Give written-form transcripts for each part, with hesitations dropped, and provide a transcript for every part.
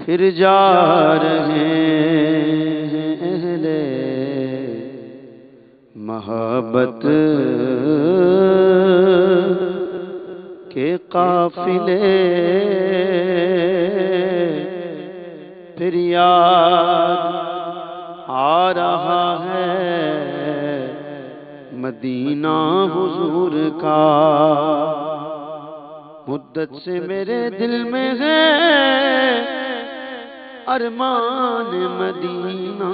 پھر جا رہے ہیں اہل محبت کے قافلے، پھر یاد آ رہا ہے مدینہ حضور کا، مدت سے میرے دل میں ہے ارمان مدینہ،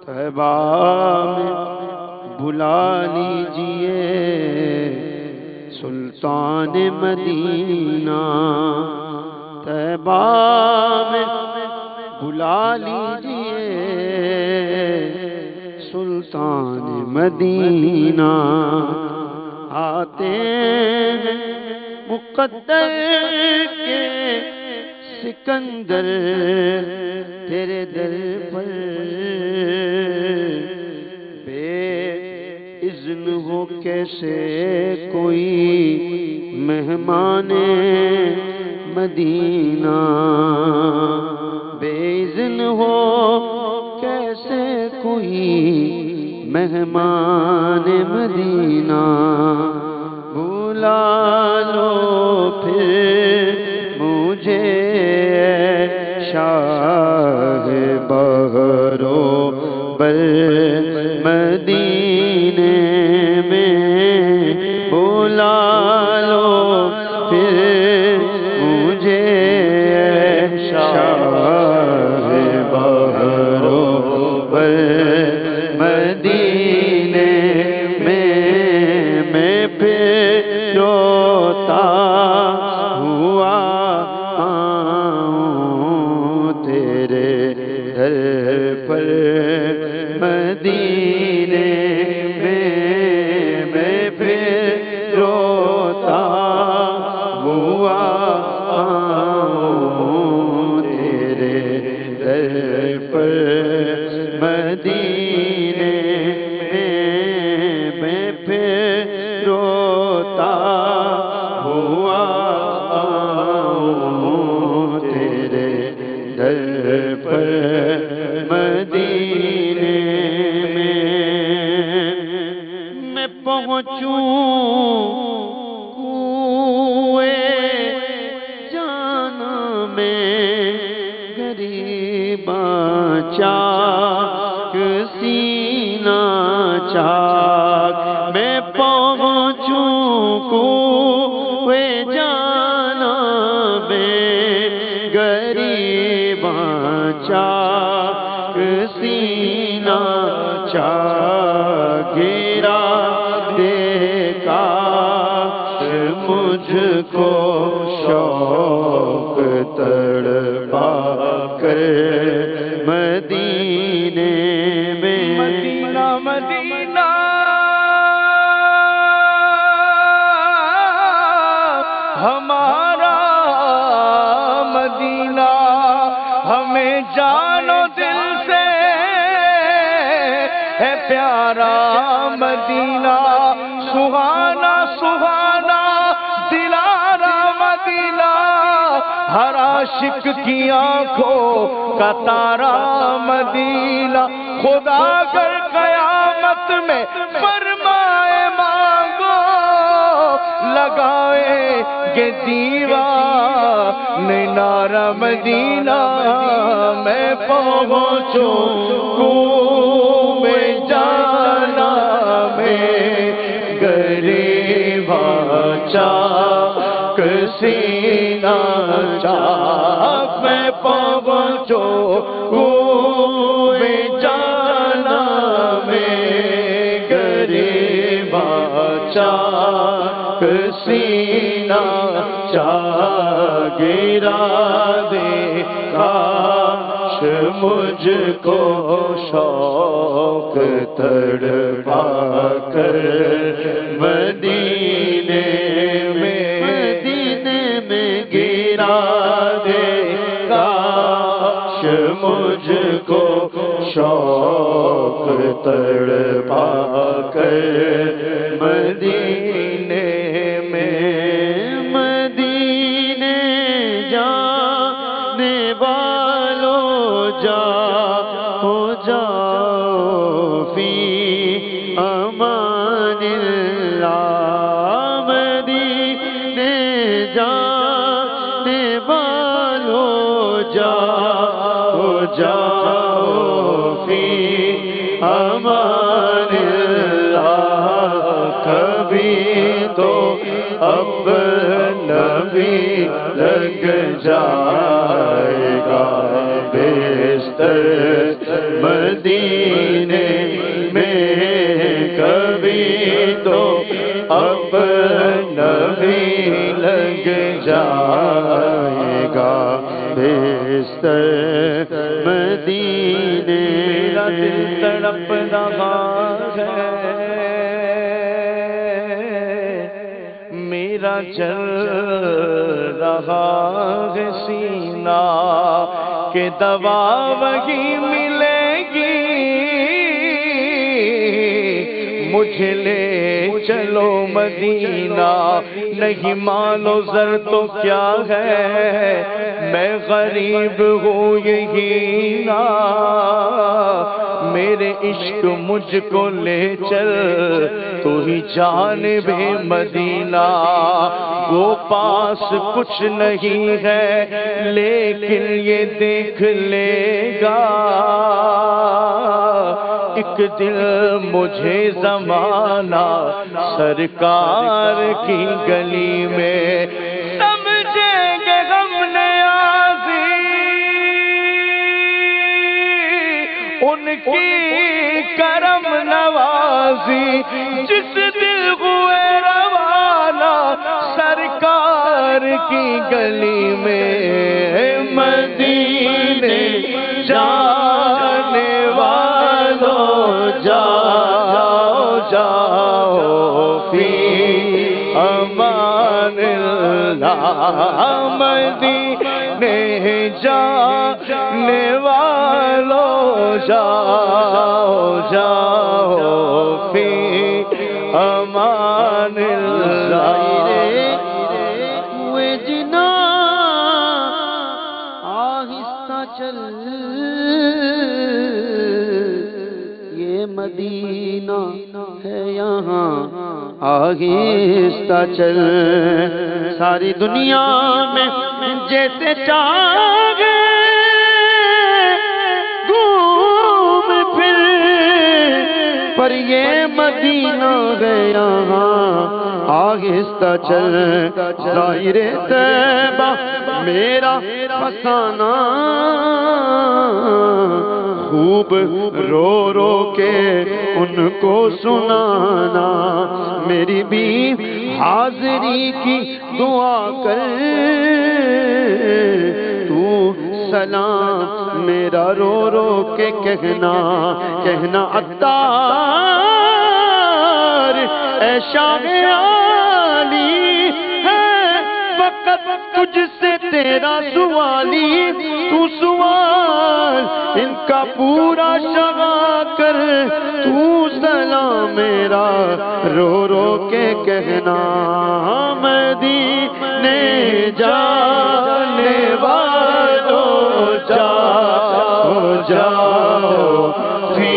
طیبہ میں بلا لیجئے سلطان مدینہ، طیبہ میں بلا لیجئے سلطان مدینہ، آتے ہیں مقدر کے سکندر تیرے در پر، بے اذن ہو کیسے کوئی مہمان مدینہ، بے اذن ہو کیسے کوئی مہمان مدینہ، بلا لو پھر مجھے شاہ بہرو بر مدینے میں، بلا لو پھر مجھے شاہ بہرو بر مدینے میں پھر روتا ہوا آؤں تیرے در پر، مدینے میں پھر روتا ہوا آؤں تیرے در پر، مدینے میں پھر روتا ہوا آؤں تیرے در پر، مدینے میں پہنچوں کوئے جانا میں غریباں چاک سینہ چاک، میں پہنچوں کوئے جانا میں غریباں چاک سینہ چاک، گرا دے کاش مجھ کو شوق تڑپا کر مدینے میں، مدینہ مدینہ ہمارا مدینہ، ہمیں جان و دل سے ہے پیارا مدینہ، سہانا سہانا دلارا مدینہ، ہر عاشق کی آنکھوں کا تارا مدینہ، خدا گر قیامت میں فرمائے مانگو، لگائے گے دیوان نعرہ مدینہ، میں پہنچوں کوئے جانا میں غریباں چاک سینہ چاک، میں پہنچوں کوئے جانا میں غریباں چاک سینہ چاک، گرا دے کاش مجھ کو شوق تڑپا کر مدینے میں گرا دے کاش مجھ کو شوق تڑپا کر مدینے میں، مدینے جانے والوں جاؤ جاؤ فی امان اللہ، کبھی تو اپنا بھی لگ جائے گا بستر مدینے میں، کبھی تو اپنا بھی لگ جائے گا بستر مدینے۔ میرا دل تڑپ رہا ہے، میرا چل رہا ہے سینہ کہ دوا وہی ملے گی، مجھے لے چلو مدینہ، نہیں مال و زر تو کیا ہے، میں غریب ہوں یہی نا، میرے عشق مجھ کو لے چل، تو ہی جانب مدینہ، وہ پاس کچھ نہیں ہے لیکن یہ دیکھ لے گا، ایک دل مجھے زمانہ سرکار کی گلی میں، سمجھیں گے غم نیازی ان کی کرم نوازی، جس دل ہوئے روانہ سرکار کی گلی میں، مدینے جانے والوں جاؤ جاؤ فی امان اللہ، مدینے جانے والوں جاؤ جاؤ فی امان اللہ۔ ہوئے جنا آہستہ چل، یہ مدینہ ہے یہاں آہستہ چل، ساری دنیا میں جیسے چاہے گھوم پھر، پر یہ مدینہ ہے یہاں آہستہ چل، ظاہر طیبہ میرا فسانہ، خوب رو رو کے ان کو سنانا، میری بھی حاضری کی دعا کر، تو سلام میرا رو رو کے کہنا، کہنا عطار اے شاہ عالی ہے فقط تجھ سے تیرا سوالی، تو سوال ان کا پورا شغا کر، تو سلام میرا رو رو کے کہنا، مدینے جانے والوں جاؤ جاؤ فی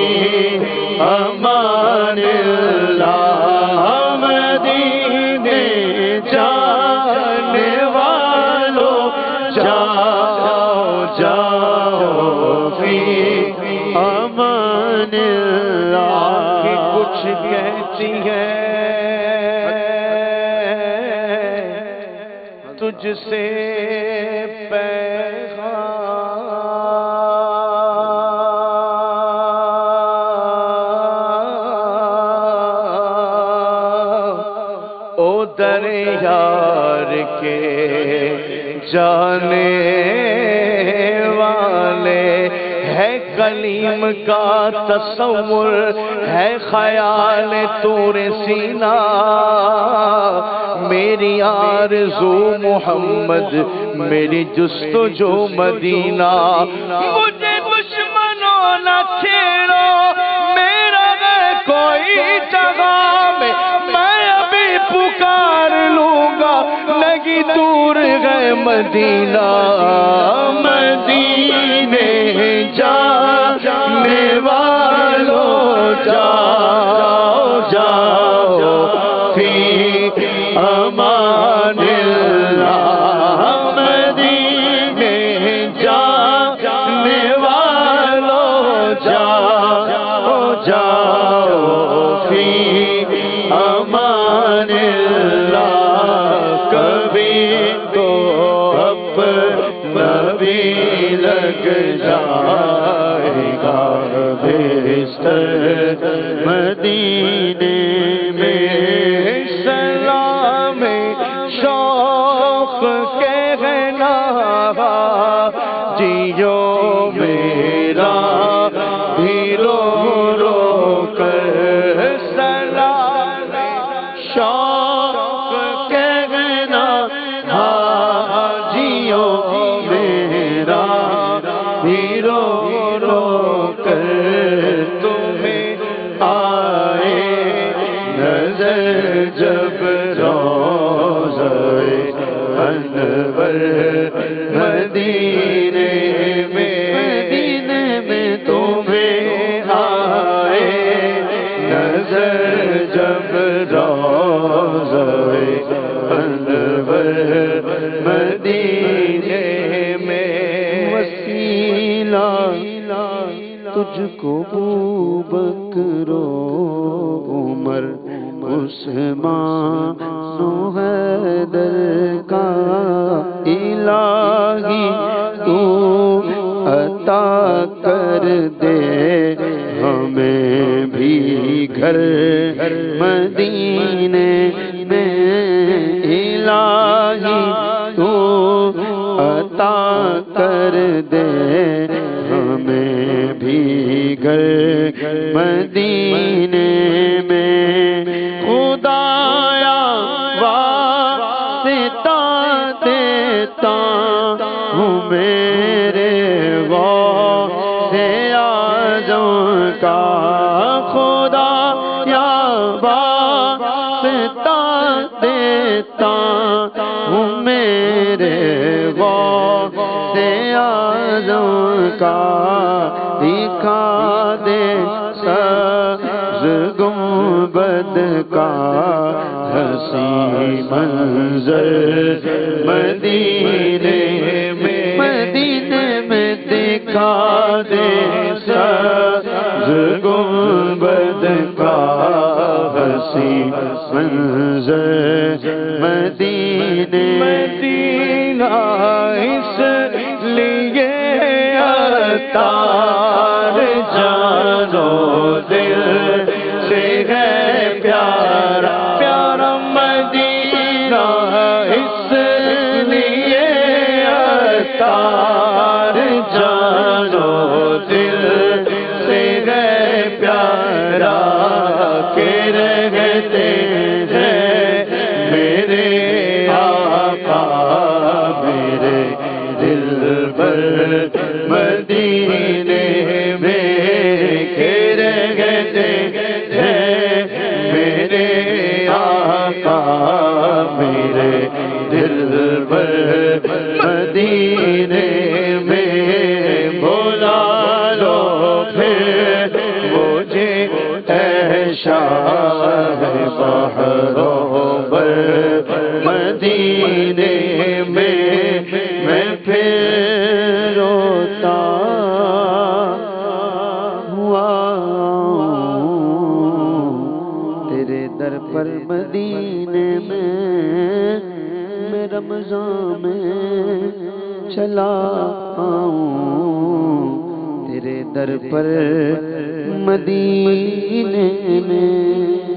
امان اللہ، مدینے جانے والوں جاؤ جاؤ فی امان اللہ۔ کہ کچھ کہتی ہے تجھ سے در یار کے جانے والے، ہے کلیم کا تصور، ہے خیال طور سینہ، میری آرزو محمد، میری جستجو مدینہ، مجھے دشمنوں نہ چھیڑو، میرا ہے کوئی جگہ میں پکار لوں گا، نہیں دور ہے مدینہ، مدینے جانے والوں جاؤ جاؤ فی امان اللہ، جائے گا بستر مدینے میں سلام شوق کہنا جیو میرا بھی رو رو کر سلام شوق کہنا حاجیوں میرا بھی رو رو کر تمہیں آئے نظر جب روضہ انور مدینے میں تمہیں آئے نظر جب روضہ انور مدینے میں وسیلہ تجھ کو بکر و عمر عثمان و حیدر کا الہی تو عطا کر دے ہمیں بھی گھر مدینے میں الہی تو عطا کر دے ہمیں بھی گھر مدینے میں خدایا واسطہ دیتا ہوں میرے غوث اعظم کا خدا یا واسطہ دیتا ہوں میرے غوث اعظم کا دکھا دے سبز گنبد کا حسین منظر مدینے میں دکھا دے سبز گنبد کا حسین منظر مدینے مدینہ اس لیے عطار جانو دل سے ہے پیارا پیارا مدینہ اس لیے عطار جانو دل سے ہے پیارا کہ رہتے ہیں میرے آقا میرے دل پر مدینے میں کہ رہتے ہیں میرے آقا میرے دل پر مدینے میں بلا لو پھر مجھے اے شاہ بحروں پر مدینے میں پھر روتا ہوا تیرے در پر مدینے میں رمضان میں چلا آؤں تیرے در پر مدینے میں